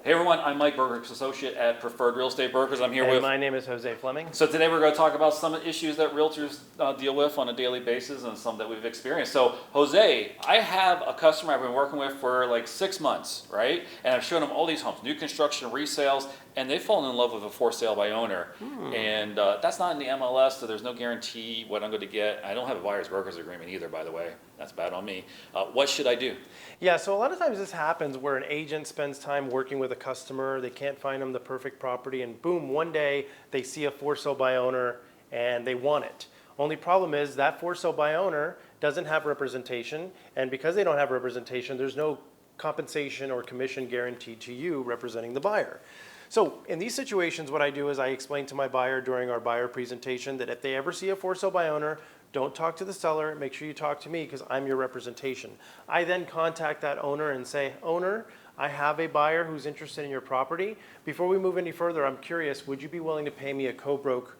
Hey everyone, I'm Mike Burgers, associate at Preferred Real Estate Brokers. I'm here And with... my name is Josefleming. So today we're going to talk about some issues that realtors deal with on a daily basis and some that we've experienced. So Jose, I have a customer I've been working with for like 6 months, right? And I've shown them all these homes, new construction, resales, and they've fallen in love with a for sale by owner. And that's not in the MLS, so there's no guarantee what I'm going to get. I don't have a buyer's brokers agreement either, by the way. That's bad on me. What should I do? Yeah, so a lot of times this happens where an agent spends time working with a customer, they can't find them the perfect property, and boom, one day they see a for sale by owner and they want it. Only problem is that for sale by owner doesn't have representation, and because they don't have representation, there's no compensation or commission guaranteed to you representing the buyer. So in these situations, what I do is I explain to my buyer during our buyer presentation that if they ever see a for sale by owner, don't talk to the seller, make sure you talk to me because I'm your representation. I then contact that owner and say, owner, I have a buyer who's interested in your property. Before we move any further, I'm curious, would you be willing to pay me a co-broke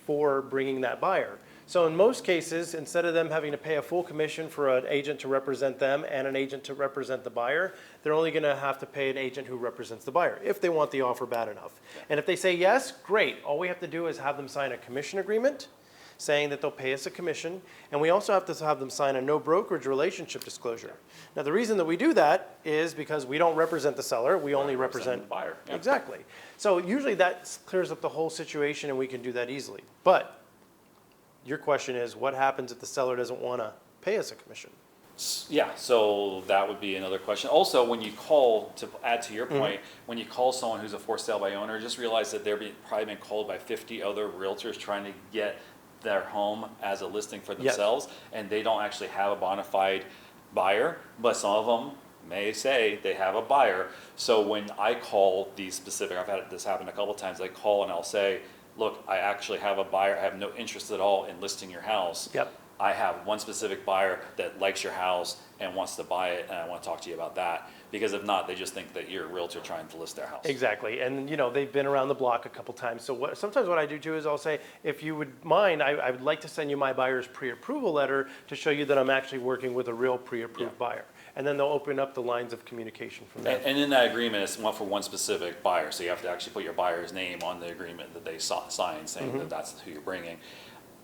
for bringing that buyer? So in most cases, instead of them having to pay a full commission for an agent to represent them and an agent to represent the buyer, they're only going to have to pay an agent who represents the buyer if they want the offer bad enough. And if they say yes, great. All we have to do is have them sign a commission agreement saying that they'll pay us a commission, and we also have to have them sign a no brokerage relationship disclosure. Now the reason that we do that is because we don't represent the seller, we only represent the buyer. Yeah. Exactly. So usually that clears up the whole situation and we can do that easily. But your question is, what happens if the seller doesn't want to pay us a commission? Yeah, so that would be another question. Also, when you call, to add to your point, when you call someone who's a for sale by owner, just realize that they're probably been called by 50 other realtors trying to get their home as a listing for themselves, and they don't actually have a bona fide buyer, but some of them may say they have a buyer. So when I call these specific, I've had this happen a couple of times, I call and I'll say, look, I actually have a buyer, I have no interest at all in listing your house. Yep. I have one specific buyer that likes your house and wants to buy it, and I want to talk to you about that. Because if not, they just think that you're a realtor trying to list their house. Exactly, and you know, they've been around the block a couple times. So sometimes what I do too is I'll say, if you would mind, I would like to send you my buyer's pre-approval letter to show you that I'm actually working with a real pre-approved buyer. And then they'll open up the lines of communication from there. And in that agreement, it's one for one specific buyer. So you have to actually put your buyer's name on the agreement that they sign, saying that that's who you're bringing.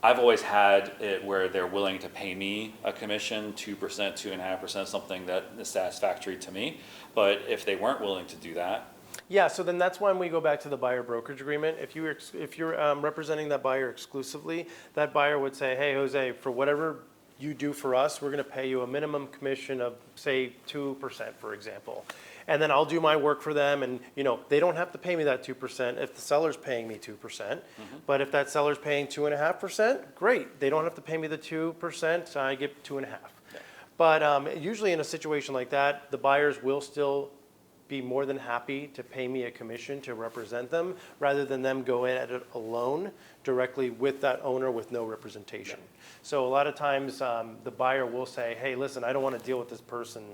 I've always had it where they're willing to pay me a commission, 2%, 2.5%, something that is satisfactory to me. But if they weren't willing to do that. Yeah, so then that's when we go back to the buyer brokerage agreement. If you're representing that buyer exclusively, that buyer would say, hey, Jose, for whatever you do for us, we're going to pay you a minimum commission of, say, 2%, for example. And then I'll do my work for them, and you know, they don't have to pay me that 2% if the seller's paying me 2%. But if that seller's paying 2.5%, great. They don't have to pay me the 2%, I get 2.5%. Yeah. But usually in a situation like that, the buyers will still be more than happy to pay me a commission to represent them, rather than them go in at it alone directly with that owner with no representation. Yeah. So a lot of times the buyer will say, hey, listen, I don't want to deal with this person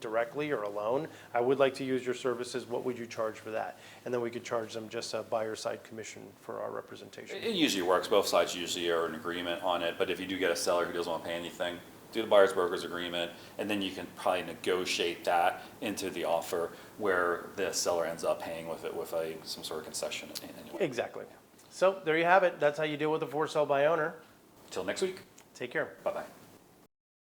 directly or alone. I would like to use your services. What would you charge for that? And then we could charge them just a buyer side commission for our representation. It usually works. Both sides usually are in agreement on it. But if you do get a seller who doesn't want to pay anything, do the buyer's broker's agreement, and then you can probably negotiate that into the offer where the seller ends up paying with it with some sort of concession anyway. Exactly. So there you have it. That's how you deal with a for sale by owner. Till next week. Take care. Bye-bye.